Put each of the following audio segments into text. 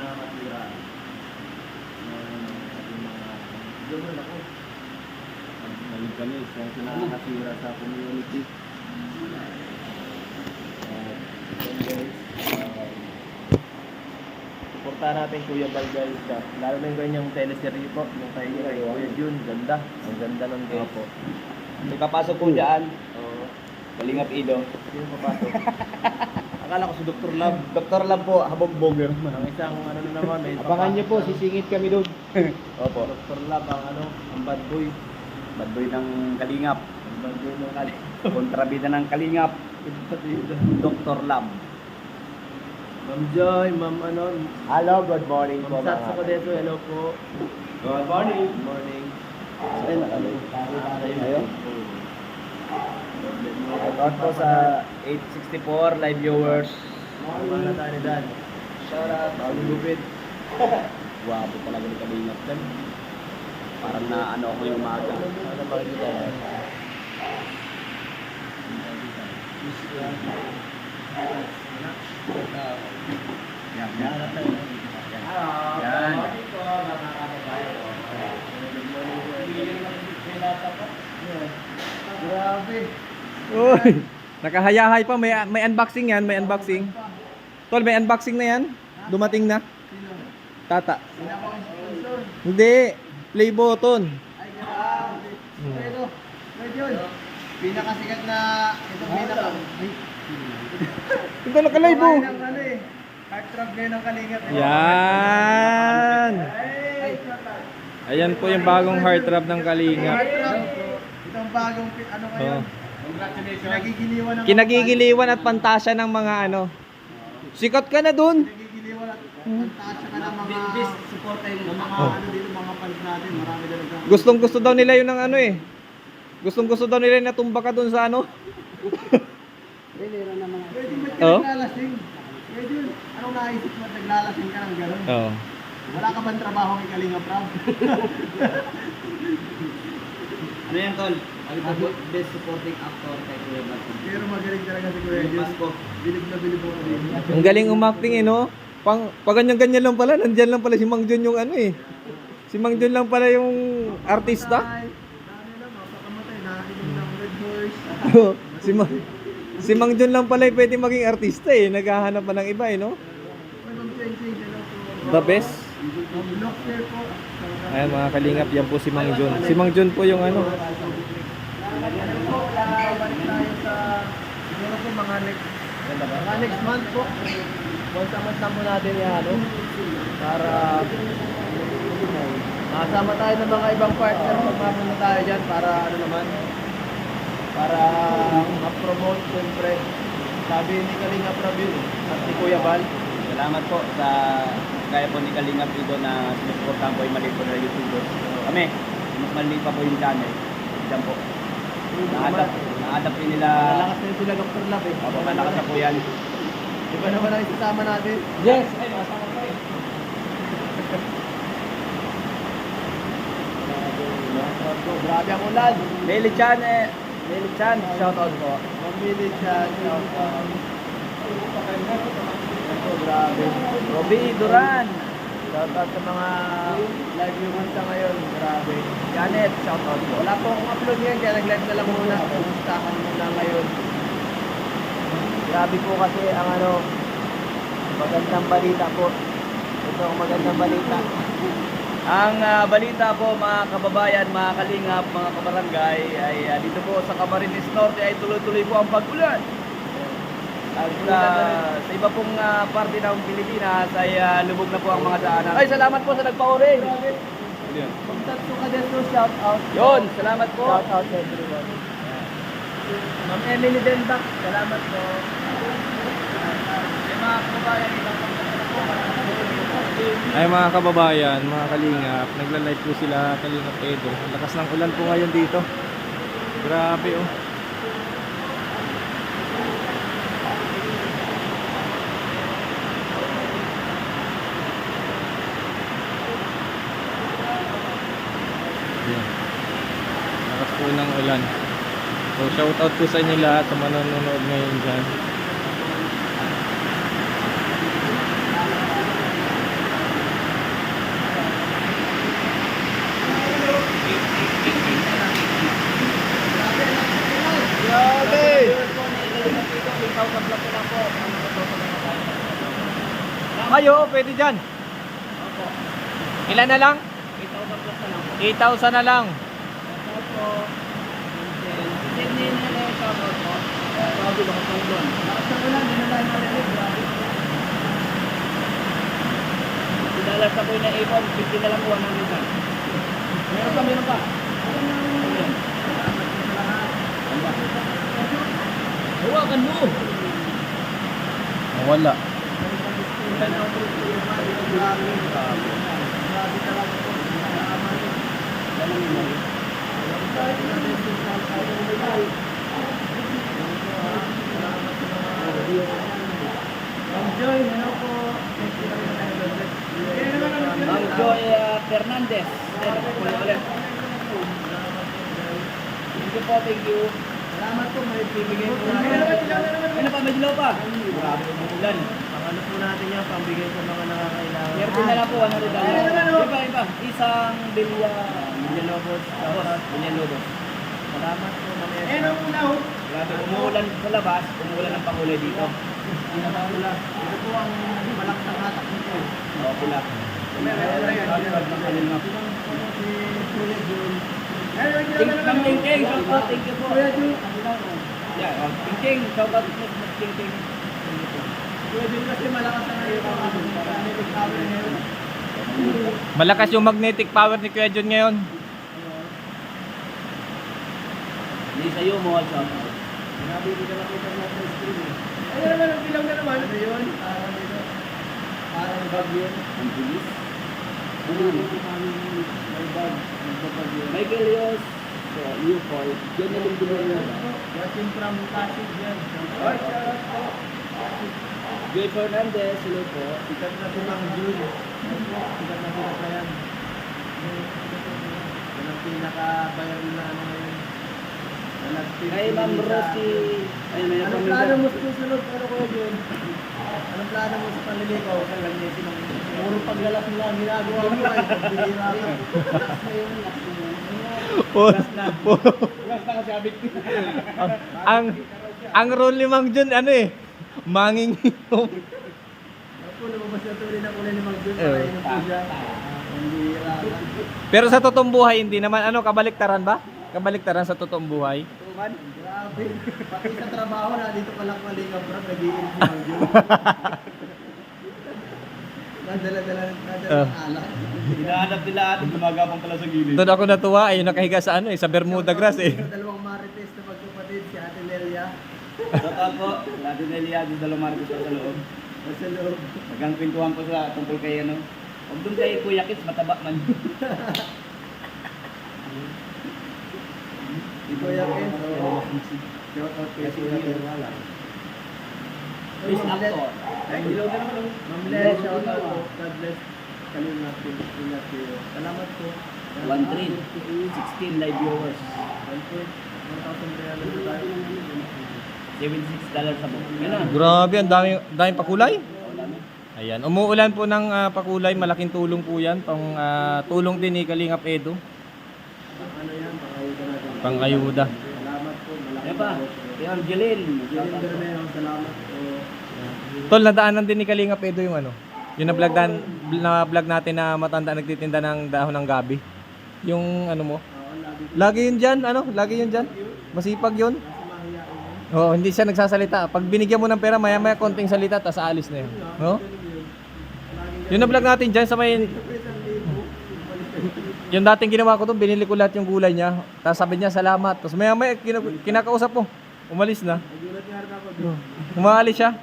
nakakatira ng ating mga gano'n ako. Naliganis kung sila nakakatira sa community. Guys, suportahan natin Kuya Bal guys. Lalo na yung kanyang teleserye po, yung kay Kuya Jun, ganda. Ang ganda ng guys. May papasok po dyan. Oo. Kalingap Ido. Sino papasok? Akala ko si Dr. Love. Dr. Love po, habang boger. Ang isang ano na naman, may Abangan nyo po, sisingit kami doon. Opo. Dr. Love ang ano, ang bad boy. Bad boy ng Kalingap. Ang bad boy ng kali. Kontrabida ng Kalingap. Dr. Love. Ma'am Joy, Ma'am ano, Hello, good morning po. Ma'am Satsu ko dito, hello po. Good morning. Good morning. Ayun. Shoutout po sa 864 live viewers. Mga tayo ni Dan. Shout out. Bagong gupit. Guwapo talaga ni Kalingap Dan. Parang na ano ako yung umaga. Ano makikita yan? Yan, yan. Yan. Grabe. Uy, nakahayahay pa, may unboxing yan, may unboxing. Tol, may unboxing na yan. Dumating na. Tata. Hindi, play button. Ay, grabe. Pero, yun. Pinakasikat na, ito pinaka. Ito nakalive oh. Ng ano eh. Heart trap ngayon ng Kalingap. Yan. Ay, Ayan po yung bagong heart trap ng Kalingap. heart trap. Itong bagong, ano ngayon. Oh. Congratulations. Kinagigiliwan ng Kinagigiliwan at pantasya ng mga ano. Sikat ka na dun. Kinagigiliwan at pantasya ka ng mga supporter ng mga ano dito, mga fans natin. Marami talaga. Gustong gusto daw nila yun ng ano eh. Gustong gusto daw nila na tumba ka dun sa ano. Pwede mo Oh? naglalasing. Pwede yun. Anong naisip mo at naglalasing ka ng gano'n? Oo. Wala ka bang trabaho kay Kalingap Rob? Ano yan, Tol? Best supporting actor kay Kuya Martin. Pero magaling talaga si Kuya Jun. Pasko. Bilib na bilib ako rin. Ang galing umacting eh no. Pag ganyan-ganyan lang pala, nandyan lang pala si Mang Jun yung ano eh. Si Mang Jun lang pala yung artista. Dami lang, mapakamatay. Nakakinig ng Red Horse. Si Mang Jun lang pala pwede maging artista eh. Naghahanap pa ng iba eh no. May Ma'am Chencheng, hello po. The best. Ma'am Blockster po. Ayan mga kalingap, yan po si Mang Jun. Si Mang Jun po yung ano. Ano po, balik tayo sa siguro po mga next month po. Once a month na po natin yung ano para makasama tayo ng mga ibang partner pag mapunta tayo dyan para ano naman para ma-promote siyempre sabi ni Kalingap Rabin at ni Kuya Bal. Salamat po sa gaya po ni Kalingap Ido na sinusuportahan po yung maliit po na YouTuber. Kami, mas maliit pa po yung channel. Diyan po. Na-adapt din nila. Malakas na sila Dr. Love eh. Opo, malakas na po yan. Iba naman ang isasama natin. Yes! Grabe ang ulan. Lily Chan, shout out po. Mamili siya. Ito, grabe. Robby Duran, Shout out sa mga live viewers sa ngayon. Grabe. Janet, shout out po. Wala po akong upload ngayon kaya nag-live na lang muna. Pustahan muna ngayon. Grabe po kasi ang ano, magandang balita po. Ito ang magandang balita. Ang balita po mga kababayan, mga kalingap, mga kabarangay ay dito po sa Camarines Norte ay tuloy-tuloy po ang pag-ulan. At sa iba pong parte ng Pilipinas ay lubog na po ang mga daanan. Ay, salamat po sa nagpa-orange. Kung tatlo ka dito, shout out. Yun, salamat po. Shout out everyone. Ma'am Emily Denbach, salamat po. Mga kababayan, Ay mga kababayan, mga kalingap, nagla-live po sila Kalingap Edo. Ang lakas ng ulan po ngayon dito. Grabe oh. Yan. Lakas po ng ulan. So shout out po sa inyo lahat sa manonood ngayon dyan. Ayo, pwede dyan. Opo. Ilan na lang? 8,000 plus na lang po. 8,000 na lang. Shoutout po. Hindi na yung shoutout po. Grabe, lakas ng ulan. Lakas ng ulan, hindi na tayo marinig. Grabe. $50 na po yung naipon, 50 na lang po, 100 na. Meron pa, meron pa. Ayan. Hawakan mo! Wala. Ang Joy Fernandez. Ulit. Thank you po, thank you. Salamat po, may bibigay po natin. Ano pa, may dilaw pa? Grabe ng ulan. Ano po natin yan, pambigay sa mga nangangailangan. Meron na lang po, $100. Iba. Isang bilya. Villalobos. Villalobos. Salamat po, Manesa. Grabe, umuulan sa labas, umuulan ng pakulay dito. Pinakakula. Ito po ang malakas ng hatak nito. Oo, pula. Ma'am Ting Ting, shout out, thank you po. Yeah, Ting Ting, shout out po, Ma'am Ting Ting. Pwede kasi malakas na ngayon ang magnetic power ngayon. Malakas yung magnetic power ni Kuya John ngayon. Hindi sa'yo mo, shout out. Nabibigyan na kita mo sa screen eh. Ayun naman, ang bilang na naman. Ano yun? Parang dito. Parang bag yun. Ang bilis. May bag. Nagbabag yun. Michael Rios, so, you for General Bilona. Watching from Pasig yan. Ay, Joy Fernandez, hello po. Sikat na si Mang Jun. Sikat na sila pa yan. Yan ang pinaka-viral na ano ngayon. Kay Ma'am Rosie, ay may Anong plano mo sa susunod? Ano ko yun? Anong plano mo sa panliligaw? Puro paglalas mo lang ginagawa mo ay pagbihira ka. Last na kasi abit. ang role ni Mang John, ano eh, manging Ako, lumabas na tuloy na kulay ni Mang Jun. Pakainin po siya. Pagbihira ka. Pero sa totoong buhay, hindi naman, ano, kabaliktaran ba? Kabaliktaran sa totoong buhay. Tuman, grabe. Pati sa trabaho na dito pa lang malingap bro, nag-iin si Mang Jun. Nadala ng alak. Hinahanap nila at gumagapang pala sa gilid. Doon ako natuwa, ay nakahiga sa ano eh, sa Bermuda grass eh. Dalawang marites na magkapatid, si Ate Nelia. Shout out po, Ate Nelia, di dalawang market sa loob. Sa loob. Hanggang kwentuhan ko sa tungkol kay ano. Huwag doon kay Kuya Kits, mataba man. Ito yan eh. Shout out kay Kuya Terwala. Please actor. Ay, hello na naman. Ma'am Len, shout out po. God bless. Kalingat po. Ingat po. Salamat po. 16 live viewers. 1,300 na tayo. $76 sa book. Yan na. Grabe, ang daming pakulay. Ayan, umuulan po ng pakulay, malaking tulong po yan. Tulong din ni Kalingap Edo. Ano yan? Pangayuda natin. Pang-ayuda. Salamat po. Yan pa. Kay Angeline. Jilin Bermeo, salamat po. Tol, nadaanan din ni Kalingap Edo yung ano. Yung na-vlog natin na matanda nagtitinda ng dahon ng gabi. Yung ano mo. Lagi yun dyan, ano? Lagi yun dyan. Masipag yun. Oo, hindi siya nagsasalita. Pag binigyan mo ng pera, maya-maya konting salita, tas aalis na yun. No? Yung na-vlog natin dyan sa may... Yung dating ginawa ko doon, binili ko lahat yung gulay niya. Tapos sabi niya, salamat. Tapos maya-maya, kinakausap ko. Umalis na. Nagulat nga rin ako. Umaalis siya.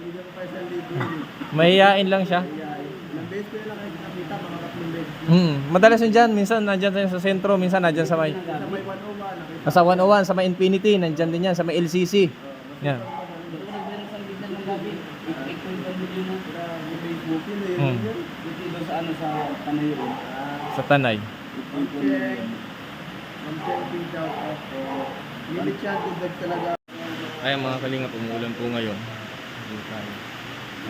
Binigyan ko pa 1,000. Mahihain lang siya. Ilang beses ko lang kayo nakita, mga 3 beses. Madalas yun dyan. Minsan nandyan tayo sa sentro, minsan nandyan sa may... Sa may 101, nakita. Sa 101, sa may Infinity, nandyan din yan. Sa may LCC. Yan. Facebook yun eh. Hmm. Dito sa ano sa Tanay yun. Sa Tanay. Ma'am Cheng, shout out po. Limit siya, tubig talaga. Ay, mga Kalingap, umuulan po ngayon. Dito tayo.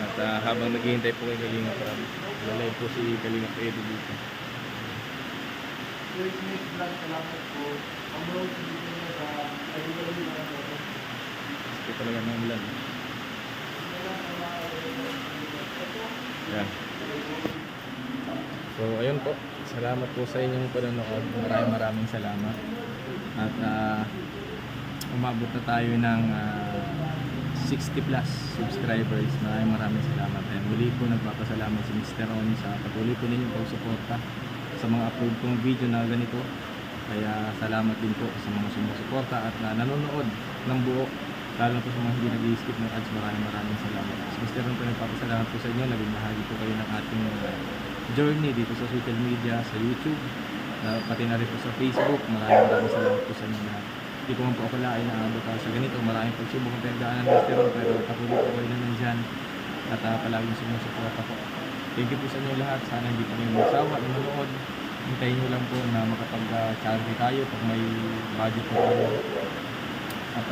At habang naghihintay po kay Kalingap Ram, lalay po si Kalingap Edo dito. Quick mix vlog, salamat po. Ang bro, dito nyo sa ayuda nyo na po. Ito talaga ng ulan. Yan. So, ayun po. Salamat po sa inyong panonood. Maraming salamat. At umabot na tayo ng 60 plus subscribers. Maraming salamat. And muli po nagpapasalamat si Mr. Ron sa patuloy po ninyong pagsuporta sa mga upload kong video na ganito. Kaya salamat din po sa mga sumusuporta at nanonood ng buo. Lalo po sa mga hindi nag-i-skip ng ads. Maraming salamat. Si Mr. Ron po nagpapasalamat po sa inyo. Naging bahagi po kayo ng ating journey dito sa social media, sa YouTube, pati na rin po sa Facebook. Maraming salamat po sa inyo na hindi ko man po akalain na aabot sa ganito. Maraming pagsubok ang pinagdaanan ng Mr. Ron, pero patuloy po kayo na nandyan at palaging sumusuporta po. Thank you po sa inyo lahat. Sana hindi po kayo magsawa na manood. Hintayin nyo lang po na makapag-charity tayo pag may budget po tayo. At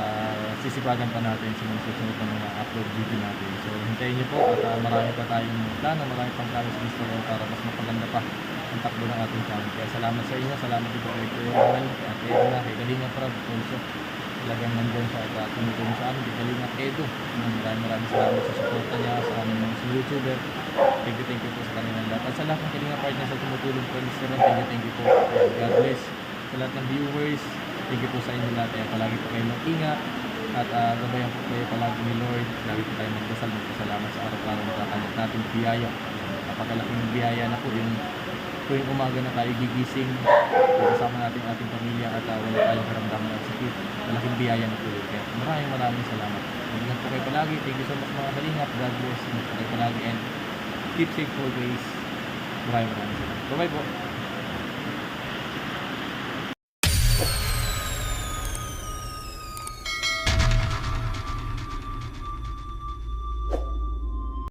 sisipagan pa natin sa mga susunod na mga upload video natin. So hintayin nyo po at marami pa tayong plano, marami pang plano sa Mr. Ron para mas mapaganda pa ang takbo ng ating channel. Kaya salamat sa inyo, salamat din po kay Kuya Roman at kay Edna, kay Kalinga Prab, also talagang nandun siya at tumutulong sa amin, kay Kalinga Edo. Maraming salamat sa suporta niya sa aming mga YouTuber. Thank you po sa kanilang lahat. At sa lahat ng Kalinga partners sa tumutulong po Mr. Ron, thank you po. God bless. Sa lahat ng viewers, thank you po sa inyo lahat. Palagi po kayo mag-ingat at gabayan po kayo palagi ni Lord. Lagi po tayo magdasal, magpasalamat sa araw-araw na kakalit natin biyaya. Napakalaking biyaya na po yung tuwing umaga na tayo gigising, kasama natin ating pamilya at wala tayong karamdaman at sakit. Malaking biyaya na po yun. Kaya maraming salamat. Ingat po kayo palagi. Thank you so much mga kalingap. God bless. Ingat po kayo palagi and keep safe always. Maraming salamat. Bye-bye po.